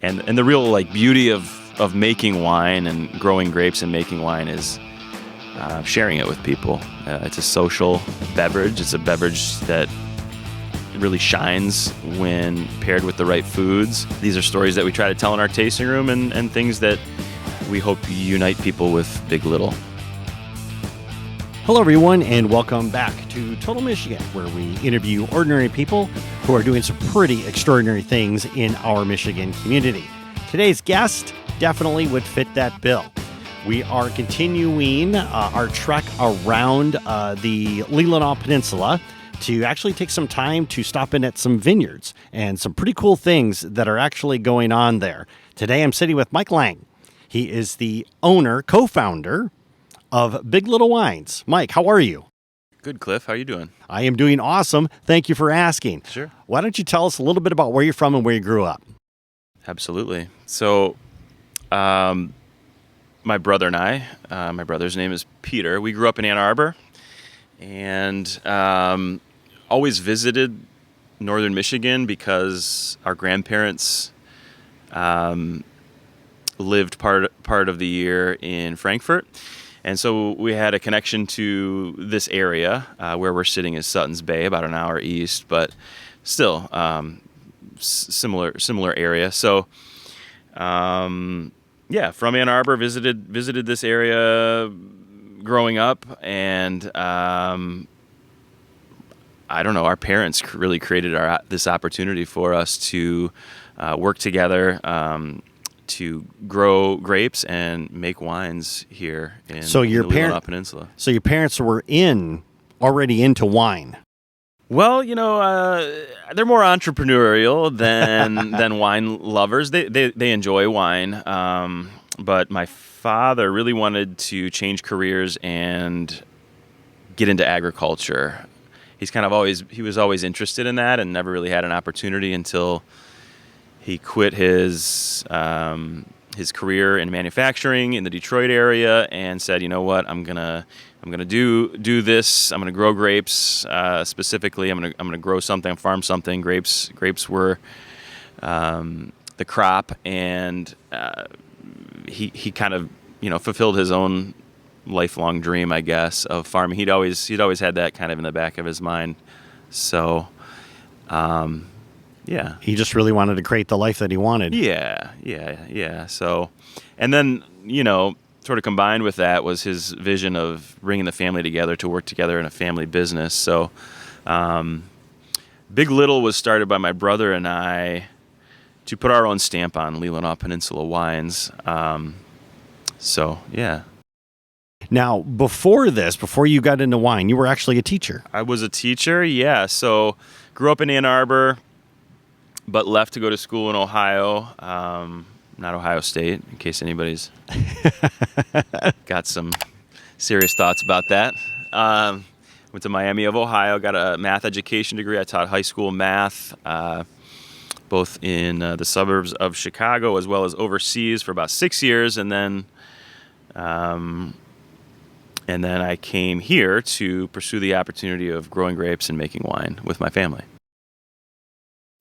And the real like beauty of making wine and growing grapes and making wine is sharing it with people. It's a social beverage. It's a beverage that really shines when paired with the right foods. These are stories that we try to tell in our tasting room and things that we hope unite people with bigLittle. Hello, everyone, and welcome back to Total Michigan, where we interview ordinary people who are doing some pretty extraordinary things in our Michigan community. Today's guest definitely would fit that bill. We are continuing our trek around the Leelanau Peninsula to actually take some time to stop in at some vineyards and some pretty cool things that are actually going on there. Today, I'm sitting with Mike Laing. He is the owner, co-founder of bigLittle Wines. Mike, how are you? Good, Cliff. How are you doing? I am doing awesome. Thank you for asking. Sure. Why don't you tell us a little bit about where you're from and where you grew up? Absolutely. So, my brother and I, my brother's name is Peter. We grew up in Ann Arbor and always visited northern Michigan because our grandparents lived part of the year in Frankfort. And so we had a connection to this area. Where we're sitting is Sutton's Bay, about an hour east, but still similar area. So, from Ann Arbor, visited this area growing up, and I don't know. Our parents really created this opportunity for us to work together. To grow grapes and make wines here in the Leelanau Peninsula. So your parents were already into wine. Well, they're more entrepreneurial than wine lovers. They enjoy wine, but my father really wanted to change careers and get into agriculture. He was always interested in that and never really had an opportunity until he quit his career in manufacturing in the Detroit area and said, "You know what? I'm gonna do this. I'm gonna grow grapes specifically. I'm gonna grow something, farm something. Grapes were the crop, and he kind of fulfilled his own lifelong dream, I guess, of farming. He'd always had that kind of in the back of his mind. So. Yeah. He just really wanted to create the life that he wanted. Yeah. So, and then, sort of combined with that was his vision of bringing the family together to work together in a family business. So, bigLittle was started by my brother and I to put our own stamp on Leelanau Peninsula wines. Yeah. Now, before you got into wine, you were actually a teacher. I was a teacher, yeah. So, grew up in Ann Arbor, but left to go to school in Ohio, not Ohio State, in case anybody's got some serious thoughts about that. Went to Miami of Ohio, got a math education degree. I taught high school math, both in the suburbs of Chicago as well as overseas for about 6 years, and then I came here to pursue the opportunity of growing grapes and making wine with my family.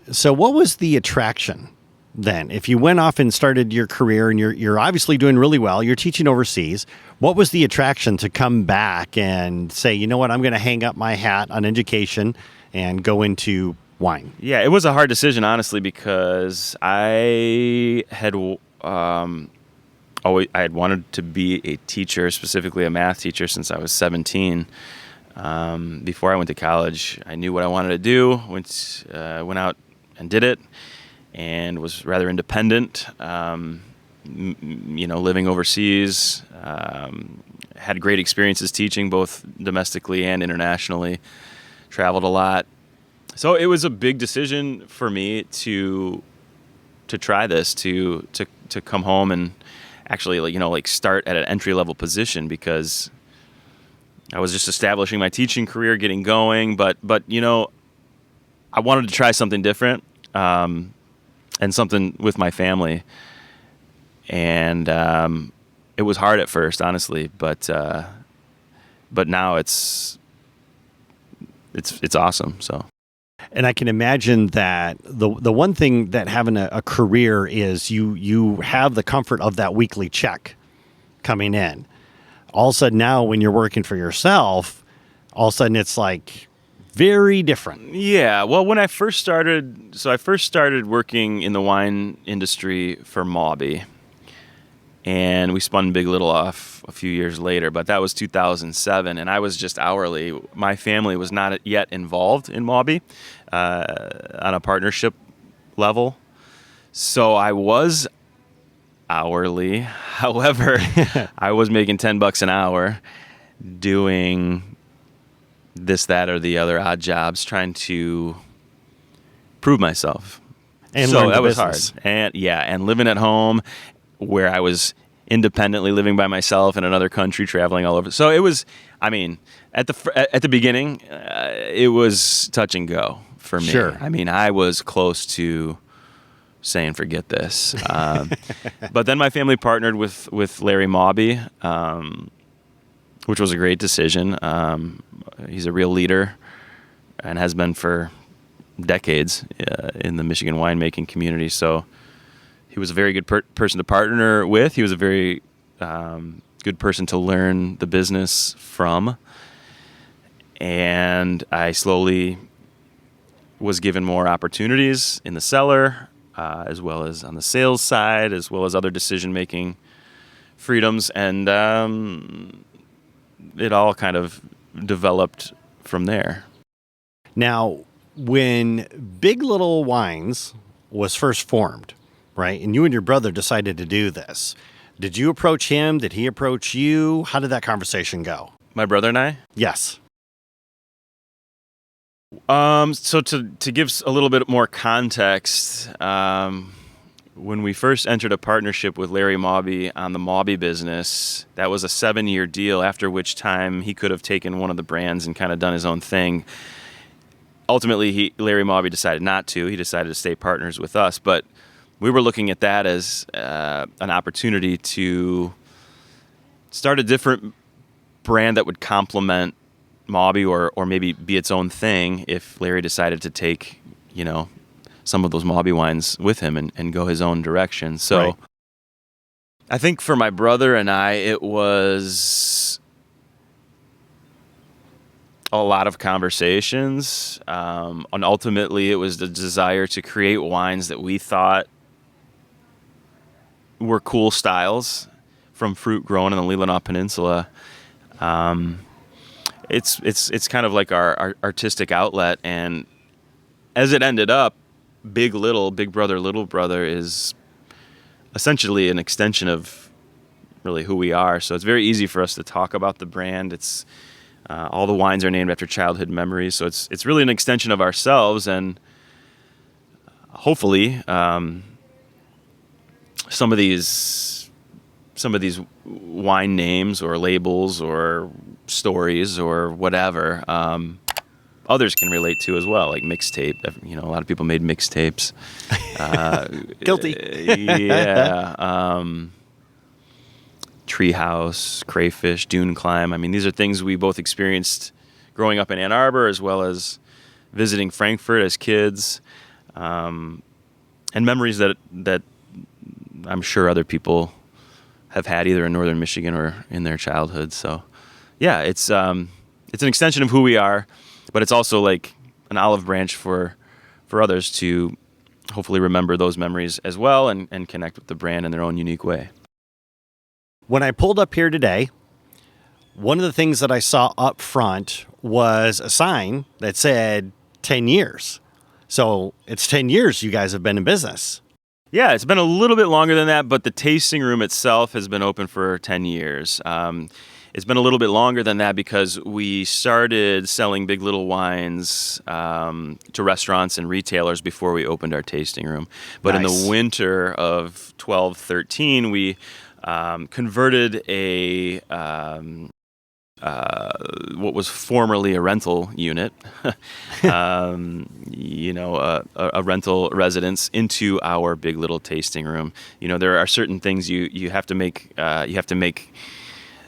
So what was the attraction then? If you went off and started your career and you're obviously doing really well, you're teaching overseas, what was the attraction to come back and say, you know what, I'm going to hang up my hat on education and go into wine? Yeah, it was a hard decision, honestly, because I had wanted to be a teacher, specifically a math teacher, since I was 17. Before I went to college, I knew what I wanted to do. Went out and did it, and was rather independent. Living overseas, had great experiences teaching both domestically and internationally. Traveled a lot, so it was a big decision for me to try this, to come home and actually start at an entry level position, because I was just establishing my teaching career, getting going, but I wanted to try something different, and something with my family. And it was hard at first, honestly, but now it's awesome. So And I can imagine that the one thing that having a career is you have the comfort of that weekly check coming in. All of a sudden now when you're working for yourself, all of a sudden it's like very different. Yeah. Well, when I first started, I first started working in the wine industry for Mauby, and we spun bigLittle off a few years later, but that was 2007, and I was just hourly. My family was not yet involved in Mauby on a partnership level, so I was hourly. However, I was making $10 an hour doing this, that, or the other odd jobs, trying to prove myself. And so learn the that was business. hard. And living at home where I was independently living by myself in another country, traveling all over. So it was, I mean, at the beginning, it was touch and go for me. Sure. I mean, I was close to saying, forget this. But then my family partnered with Larry Mauby, which was a great decision. He's a real leader and has been for decades in the Michigan winemaking community. So he was a very good person to partner with. He was a very good person to learn the business from. And I slowly was given more opportunities in the cellar, as well as on the sales side, as well as other decision-making freedoms. And it all kind of developed from there. Now, when bigLittle Wines was first formed, right, and you and your brother decided to do this, did you approach him? Did he approach you? How did that conversation go? My brother and I? Yes. So to give a little bit more context, when we first entered a partnership with Larry Mauby on the Mauby business, that was a 7-year deal, after which time he could have taken one of the brands and kind of done his own thing. Ultimately, Larry Mauby decided not to. He decided to stay partners with us, but we were looking at that as an opportunity to start a different brand that would complement Mauby or maybe be its own thing if Larry decided to take, some of those Mauby wines with him and go his own direction. So Right. I think for my brother and I, it was a lot of conversations. And ultimately, it was the desire to create wines that we thought were cool styles from fruit grown in the Leelanau Peninsula. It's kind of like our artistic outlet, and as it ended up, bigLittle, Big Brother, Little Brother, is essentially an extension of really who we are. So it's very easy for us to talk about the brand. It's all the wines are named after childhood memories, so it's really an extension of ourselves, and hopefully some of these wine names or labels or stories or whatever others can relate to as well, like mixtape. A lot of people made mixtapes. Guilty. Yeah. Treehouse, crayfish, dune climb. I mean, these are things we both experienced growing up in Ann Arbor, as well as visiting Frankfurt as kids, and memories that I'm sure other people have had either in northern Michigan or in their childhood. So, yeah, it's an extension of who we are, but it's also like an olive branch for others to hopefully remember those memories as well and connect with the brand in their own unique way. When I pulled up here today, one of the things that I saw up front was a sign that said 10 years. So it's 10 years you guys have been in business. Yeah, it's been a little bit longer than that, but the tasting room itself has been open for 10 years. It's been a little bit longer than that because we started selling bigLittle wines to restaurants and retailers before we opened our tasting room. But Nice. in the winter of 12-13, we converted what was formerly a rental unit, a rental residence, into our bigLittle tasting room. There are certain things you have to make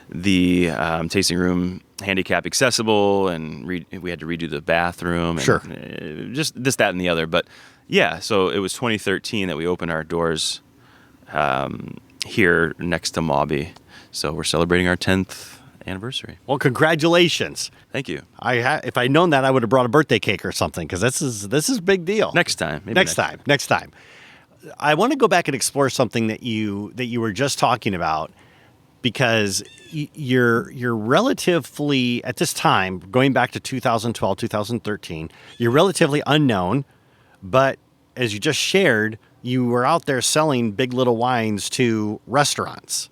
the tasting room handicap accessible, and we had to redo the bathroom, and Sure. just this, that, and the other. But yeah, so it was 2013 that we opened our doors here next to Mawby. So we're celebrating our 10th anniversary. Well, congratulations. Thank you. If I'd known that, I would have brought a birthday cake or something, because this is a big deal. Next time. Maybe Next time. I want to go back and explore something that you were just talking about, because you're relatively, at this time, going back to 2012, 2013, you're relatively unknown, but as you just shared, you were out there selling bigLittle wines to restaurants.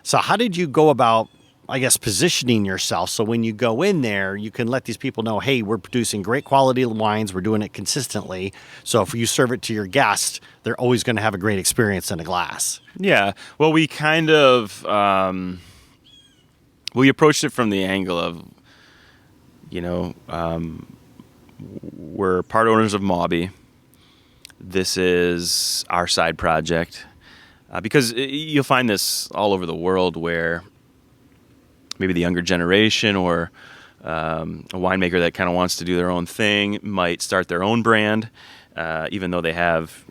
So how did you go about, I guess, positioning yourself so when you go in there, you can let these people know, hey, we're producing great quality wines, we're doing it consistently. So if you serve it to your guests, they're always going to have a great experience in a glass. Yeah. Well, we kind of we approached it from the angle of, we're part owners of Mawby. This is our side project, because you'll find this all over the world, where maybe the younger generation or a winemaker that kind of wants to do their own thing might start their own brand, even though they have,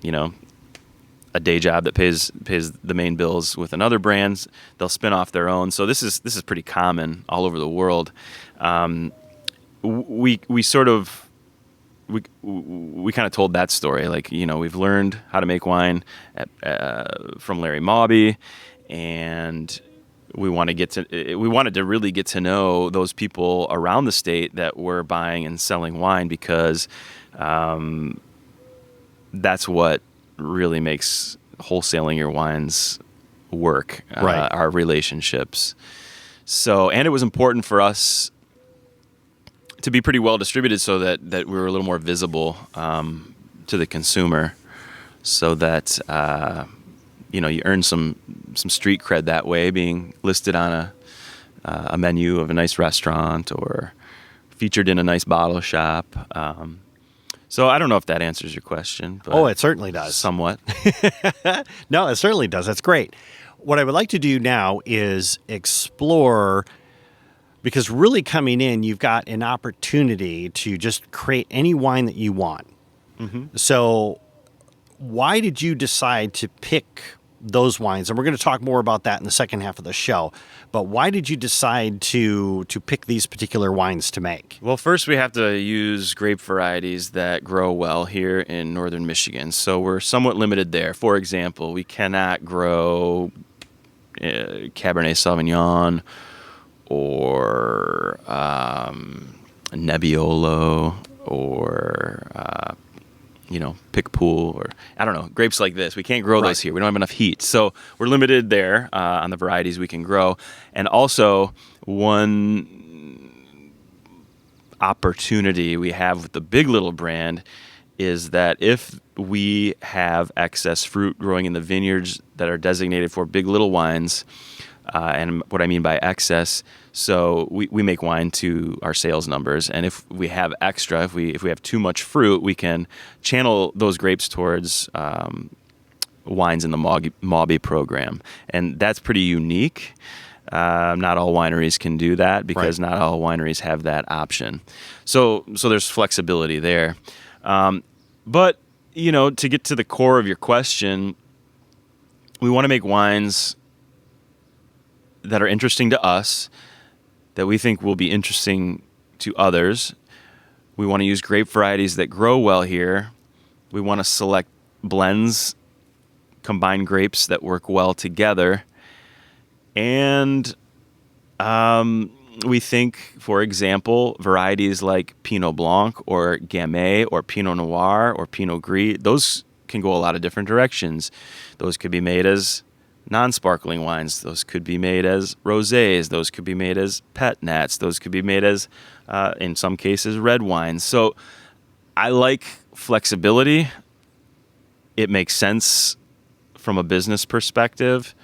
a day job that pays the main bills with another brand. They'll spin off their own. So this is pretty common all over the world. We kind of told that story. Like, we've learned how to make wine from Larry Mawby, and we wanted to really get to know those people around the state that were buying and selling wine, because that's what really makes wholesaling your wines work. Right. Our relationships. So, and it was important for us to be pretty well distributed, so that we were a little more visible to the consumer, so that you earn some street cred that way, being listed on a menu of a nice restaurant or featured in a nice bottle shop. So I don't know if that answers your question. But Oh, it certainly does. Somewhat. No, it certainly does. That's great. What I would like to do now is explore, because really coming in, you've got an opportunity to just create any wine that you want. Mm-hmm. So why did you decide to pick those wines? And we're going to talk more about that in the second half of the show. But why did you decide to pick these particular wines to make? Well, first we have to use grape varieties that grow well here in northern Michigan. So we're somewhat limited there. For example, we cannot grow Cabernet Sauvignon or Nebbiolo or Pickpool, or I don't know, grapes like this. We can't grow those here. We don't have enough heat. So we're limited there on the varieties we can grow. And also, one opportunity we have with the bigLittle brand is that if we have excess fruit growing in the vineyards that are designated for bigLittle wines, and what I mean by excess, so we make wine to our sales numbers, and if we have extra, if we have too much fruit, we can channel those grapes towards wines in the Mawby program, and that's pretty unique. Not all wineries can do that, because not all wineries have that option. So there's flexibility there. But to get to the core of your question, we want to make wines that are interesting to us, that we think will be interesting to others. We want to use grape varieties that grow well here. We want to select blends, combine grapes that work well together. And we think, for example, varieties like Pinot Blanc or Gamay or Pinot Noir or Pinot Gris, those can go a lot of different directions. Those could be made as non-sparkling wines. Those could be made as rosés. Those could be made as pet nats. Those could be made as, in some cases, red wines. So I like flexibility. It makes sense from a business perspective.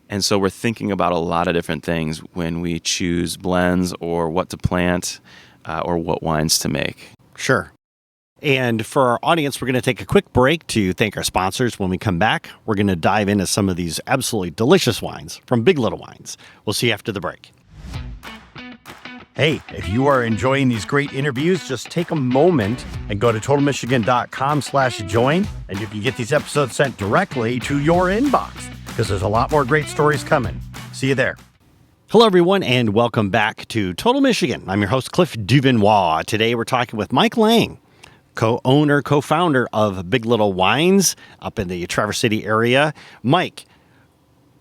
And so we're thinking about a lot of different things when we choose blends or what to plant or what wines to make. Sure. And for our audience, we're going to take a quick break to thank our sponsors. When we come back, we're going to dive into some of these absolutely delicious wines from bigLittle Wines. We'll see you after the break. Hey, if you are enjoying these great interviews, just take a moment and go to totalmichigan.com/join, and you can get these episodes sent directly to your inbox because there's a lot more great stories coming. See you there. Hello, everyone, and welcome back to Total Michigan. I'm your host, Cliff Duvenois. Today, we're talking with Mike Laing, co-owner, co-founder of bigLittle Wines up in the Traverse City area. Mike,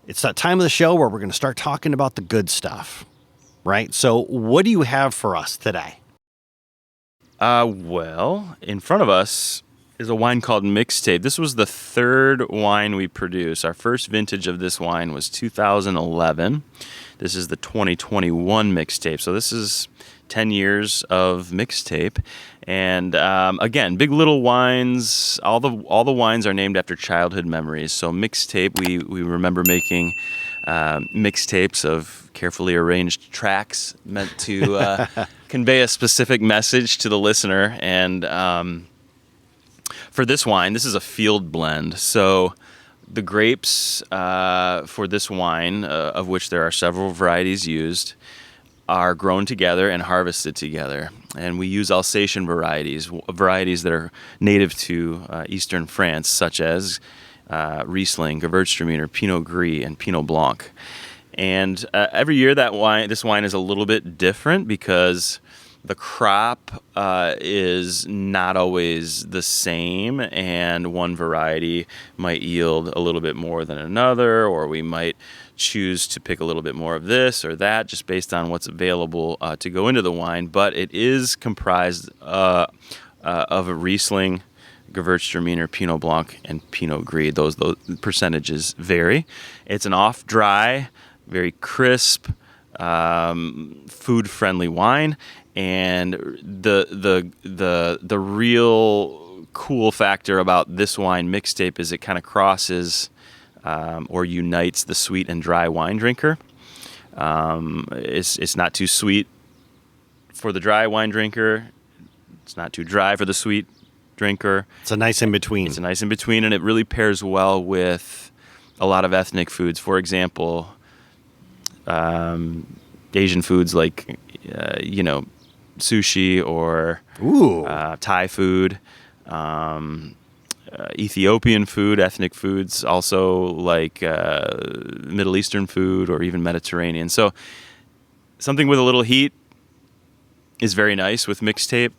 it's that time of the show where we're going to start talking about the good stuff, right? So what do you have for us today? Well, in front of us is a wine called Mixtape. This was the third wine we produced. Our first vintage of this wine was 2011. This is the 2021 Mixtape. So this is 10 years of Mixtape. And again, bigLittle Wines, all the wines are named after childhood memories. So Mixtape, we remember making mixtapes of carefully arranged tracks meant to convey a specific message to the listener. And for this wine, this is a field blend. So the grapes for this wine, of which there are several varieties used, are grown together and harvested together. And we use Alsatian varieties that are native to eastern France, such as Riesling, Gewürztraminer, Pinot Gris, and Pinot Blanc. And every year this wine is a little bit different because the crop is not always the same, and one variety might yield a little bit more than another, or we might choose to pick a little bit more of this or that just based on what's available to go into the wine. But it is comprised of a Riesling, Gewürztraminer, Pinot Blanc, and Pinot Gris. Those percentages vary. It's an off-dry, very crisp, food-friendly wine. And the real cool factor about this wine Mixtape is it kind of crosses or unites the sweet and dry wine drinker. It's not too sweet for the dry wine drinker. It's not too dry for the sweet drinker. It's a nice in between. It's a nice in between, and it really pairs well with a lot of ethnic foods. For example, Asian foods like sushi or Thai food, Ethiopian food, ethnic foods, also like Middle Eastern food or even Mediterranean. So something with a little heat is very nice with Mixtape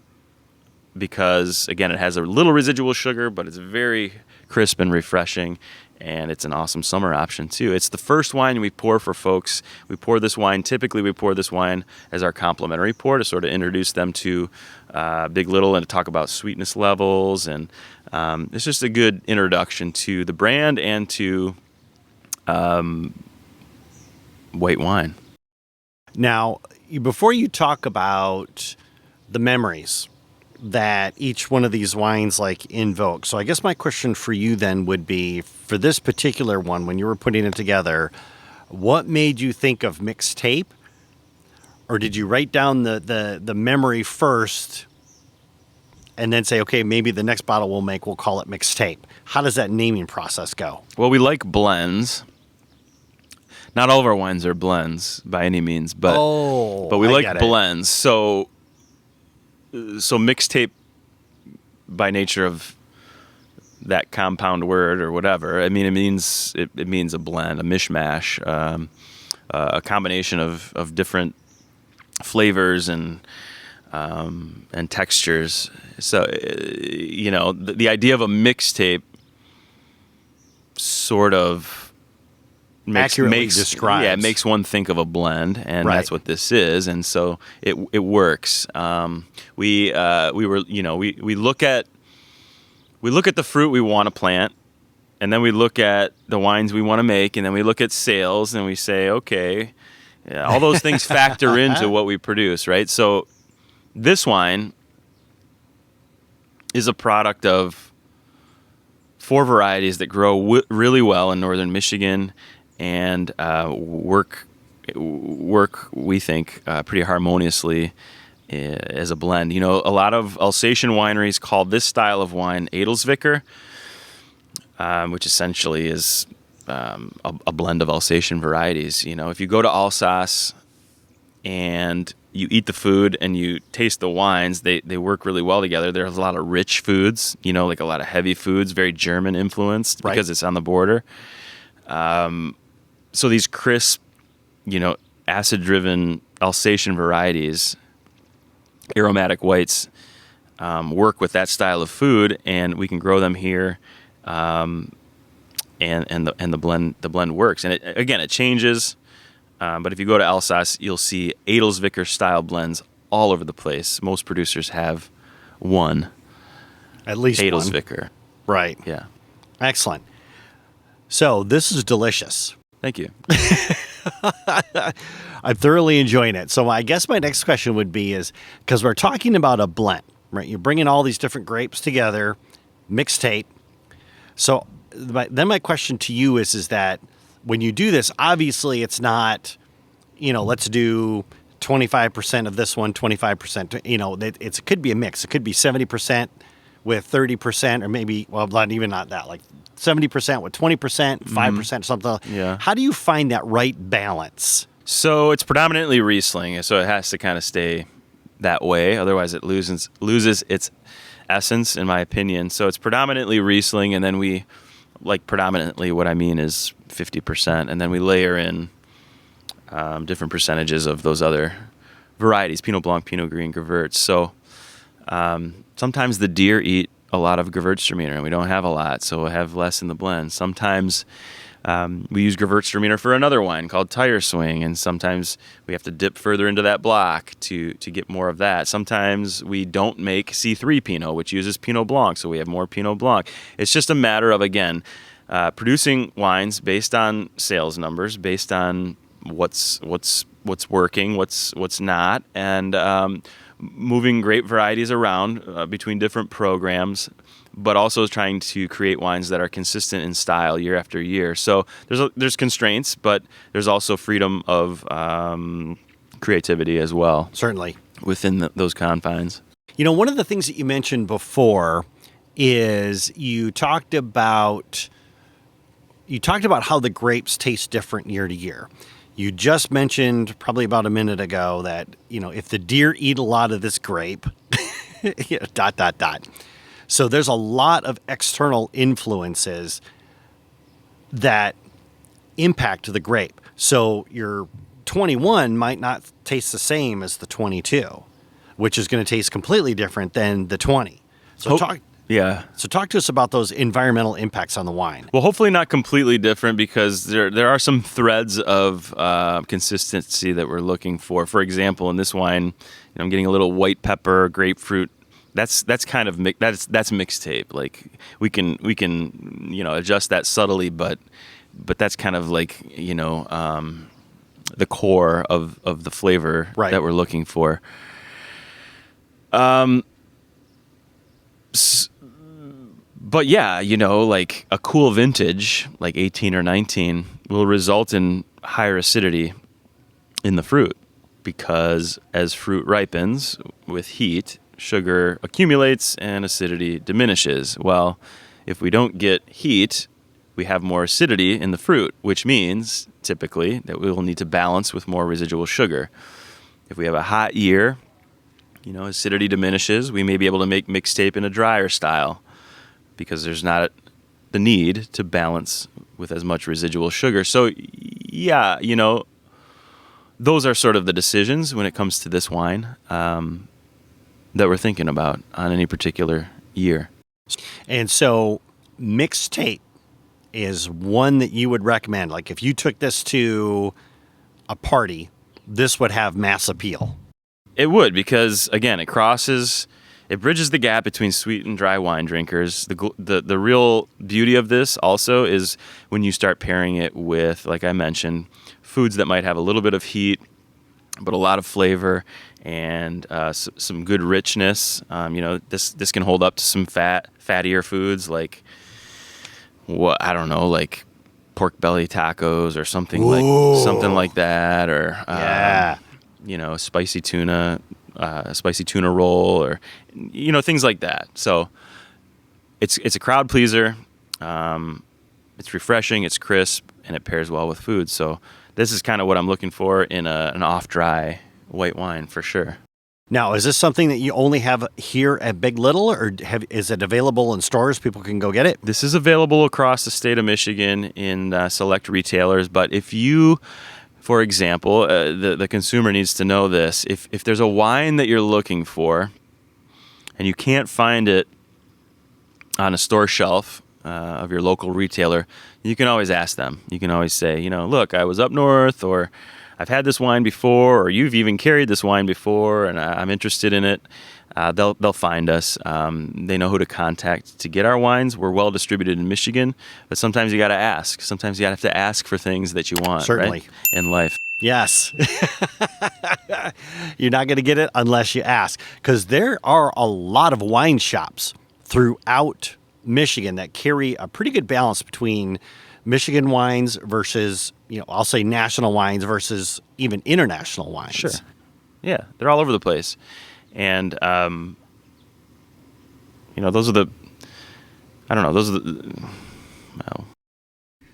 because, again, it has a little residual sugar, but it's very crisp and refreshing. And it's an awesome summer option, too. It's the first wine we pour for folks. Typically we pour this wine as our complimentary pour to sort of introduce them to bigLittle and to talk about sweetness levels. And it's just a good introduction to the brand and to white wine. Now, before you talk about the memories that each one of these wines invoke. So I guess my question for you then would be, for this particular one, when you were putting it together, what made you think of Mixtape? Or did you write down the memory first and then say, okay, maybe the next bottle we'll call it Mixtape? How does that naming process go? Well, we like blends. Not all of our wines are blends by any means, but we like blends. So Mixtape, by nature of that compound word or whatever, I mean, it means a blend, a mishmash, a combination of different flavors and textures. So the idea of a mixtape sort of makes one think of a blend, and right. That's what this is, and so it works. We look at the fruit we want to plant, and then we look at the wines we want to make, and then we look at sales, and we say, okay, all those things factor into what we produce, right? So this wine is a product of 4 varieties that grow really well in northern Michigan and work we think pretty harmoniously as a blend. A lot of Alsatian wineries call this style of wine Edelsvicker, which essentially is a blend of Alsatian varieties. If you go to Alsace and you eat the food and you taste the wines, they work really well together. There's a lot of rich foods, like a lot of heavy foods, very German influenced because it's on the border. So these crisp, acid-driven Alsatian varieties, aromatic whites, work with that style of food, and we can grow them here, and the blend works. And it changes. But if you go to Alsace, you'll see Edelsvicker style blends all over the place. Most producers have one. At least Edelsvicker. one. Right. Yeah. Excellent. So this is delicious. Thank you. I'm thoroughly enjoying it. So I guess my next question would be because we're talking about a blend, right? You're bringing all these different grapes together, mixtape. So then my question to you is that when you do this, obviously it's not, let's do 25% of this one, 25%, it could be a mix. It could be 70% with 30%, or maybe, not that, like 70% with 20%, 5%, something. Yeah. How do you find that right balance? So it's predominantly Riesling, so it has to kind of stay that way. Otherwise it loses its essence, in my opinion. So it's predominantly Riesling, and then predominantly what I mean is 50%, and then we layer in different percentages of those other varieties, Pinot Blanc, Pinot Gris, Gewürz. So sometimes the deer eat a lot of Gewürztraminer, and we don't have a lot, so we'll have less in the blend. Sometimes we use Gewürztraminer for another wine called Tire Swing, and sometimes we have to dip further into that block to get more of that. Sometimes we don't make C3 Pinot, which uses Pinot Blanc, so we have more Pinot Blanc. It's just a matter of, again, producing wines based on sales numbers, based on what's working, what's not, and moving grape varieties around between different programs, but also trying to create wines that are consistent in style year after year. So there's constraints, but there's also freedom of creativity as well. Certainly. Within those confines. One of the things that you mentioned before is you talked about how the grapes taste different year to year. You just mentioned probably about a minute ago that, if the deer eat a lot of this grape, ... So there's a lot of external influences that impact the grape. So your 21 might not taste the same as the 22, which is going to taste completely different than the 20. So talk to us about those environmental impacts on the wine. Well, hopefully not completely different, because there are some threads of consistency that we're looking for. For example, in this wine, I'm getting a little white pepper, grapefruit. That's kind of that's mixtape. Like we can adjust that subtly, but that's kind of like the core of the flavor that we're looking for. But yeah, like a cool vintage, like 18 or 19, will result in higher acidity in the fruit, because as fruit ripens with heat, sugar accumulates and acidity diminishes. Well, if we don't get heat, we have more acidity in the fruit, which means typically that we will need to balance with more residual sugar. If we have a hot year, acidity diminishes. We may be able to make mixtape in a drier style, because there's not the need to balance with as much residual sugar. So, yeah, those are sort of the decisions when it comes to this wine that we're thinking about on any particular year. And so mixtape is one that you would recommend. Like if you took this to a party, this would have mass appeal. It would, because, again, it bridges the gap between sweet and dry wine drinkers. The real beauty of this also is when you start pairing it with, like I mentioned, foods that might have a little bit of heat, but a lot of flavor and some good richness. This can hold up to some fattier foods like like pork belly tacos or something like that, or spicy tuna a spicy tuna roll, or things like that. So it's a crowd pleaser. It's refreshing, it's crisp, and it pairs well with food. So this is kind of what I'm looking for in an off-dry white wine for sure. Now, is this something that you only have here at bigLittle, or is it available in stores? People can go get it? This is available across the state of Michigan in select retailers. But if you, for example, the consumer needs to know this. If there's a wine that you're looking for and you can't find it on a store shelf of your local retailer, you can always ask them. You can always say, look, I was up north, or I've had this wine before, or you've even carried this wine before, and I'm interested in it. They'll find us. They know who to contact to get our wines. We're well distributed in Michigan, but sometimes you got to ask. Sometimes you have to ask for things that you want. Certainly. Right? In life. Yes. You're not going to get it unless you ask, because there are a lot of wine shops throughout Michigan that carry a pretty good balance between Michigan wines versus, I'll say national wines versus even international wines. Sure. Yeah, they're all over the place. And, those are the, well.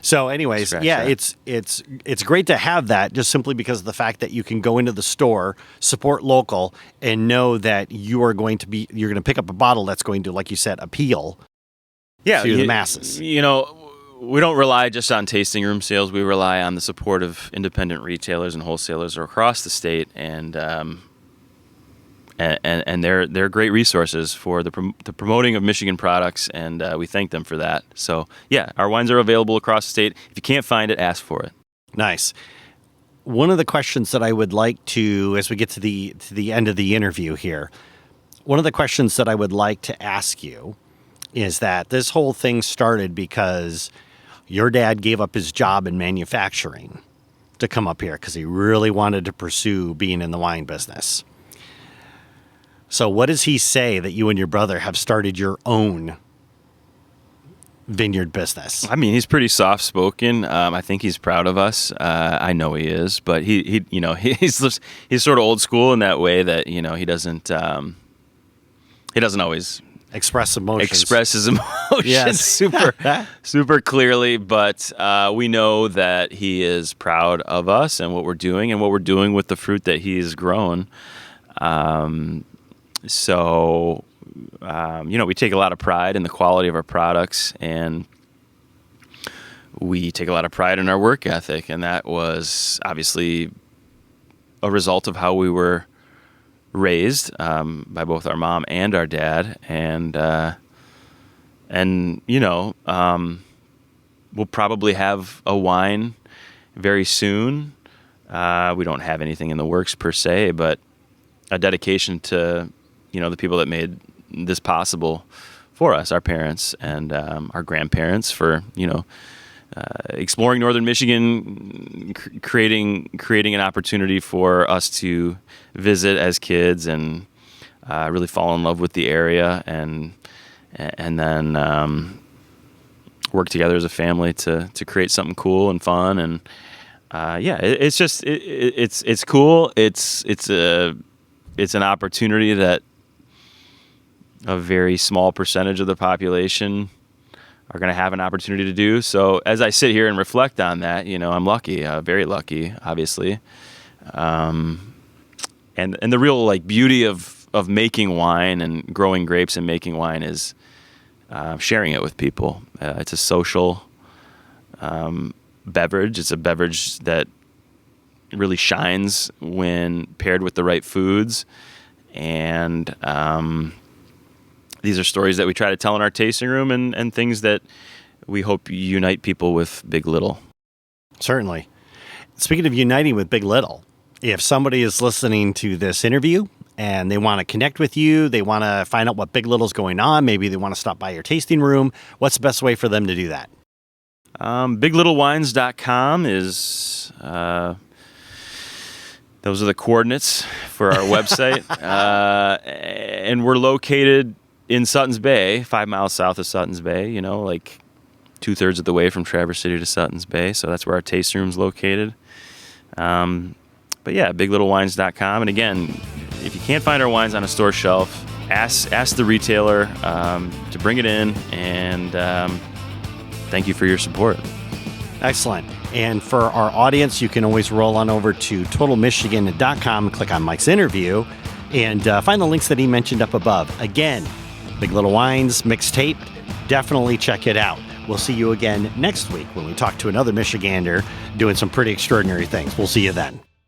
So anyways, yeah, that. it's great to have that, just simply because of the fact that you can go into the store, support local, and know that you're going to pick up a bottle that's going to, like you said, appeal to the masses. We don't rely just on tasting room sales. We rely on the support of independent retailers and wholesalers across the state, and they're great resources for the promoting of Michigan products, and we thank them for that. So yeah, our wines are available across the state. If you can't find it, ask for it. Nice. One of the questions that I would like to, as we get to the end of the interview here, one of the questions that I would like to ask you is that this whole thing started because your dad gave up his job in manufacturing to come up here because he really wanted to pursue being in the wine business. So what does he say that you and your brother have started your own vineyard business? I mean, he's pretty soft-spoken. I think he's proud of us. I know he is, but he's sort of old school in that way that he doesn't always express his emotions super clearly, but we know that he is proud of us and what we're doing with the fruit that he's grown. So we take a lot of pride in the quality of our products, and we take a lot of pride in our work ethic, and that was obviously a result of how we were raised by both our mom and our dad, and we'll probably have a wine very soon. We don't have anything in the works per se, but a dedication to the people that made this possible for us, our parents and our grandparents, for exploring northern Michigan, creating an opportunity for us to visit as kids and really fall in love with the area, and then work together as a family to create something cool and fun. And it's cool. It's an opportunity that a very small percentage of the population are going to have an opportunity to do. So as I sit here and reflect on that, I'm lucky, very lucky, obviously. And the real beauty of making wine and growing grapes and making wine is sharing it with people. It's a social beverage. It's a beverage that really shines when paired with the right foods. And these are stories that we try to tell in our tasting room, and things that we hope unite people with bigLittle. Certainly. Speaking of uniting with bigLittle, if somebody is listening to this interview and they want to connect with you, they want to find out what bigLittle's going on, maybe they want to stop by your tasting room, what's the best way for them to do that? BigLittleWines.com is... those are the coordinates for our website. And we're located in Suttons Bay, 5 miles south of Suttons Bay, 2/3 of the way from Traverse City to Suttons Bay. So that's where our tasting room's located. But yeah, BigLittleWines.com. And again, if you can't find our wines on a store shelf, ask the retailer to bring it in, and thank you for your support. Excellent. And for our audience, you can always roll on over to totalmichigan.com, click on Mike's interview, and find the links that he mentioned up above. Again, Big Little Wines mixtape. Definitely check it out. We'll see you again next week when we talk to another Michigander doing some pretty extraordinary things. We'll see you then.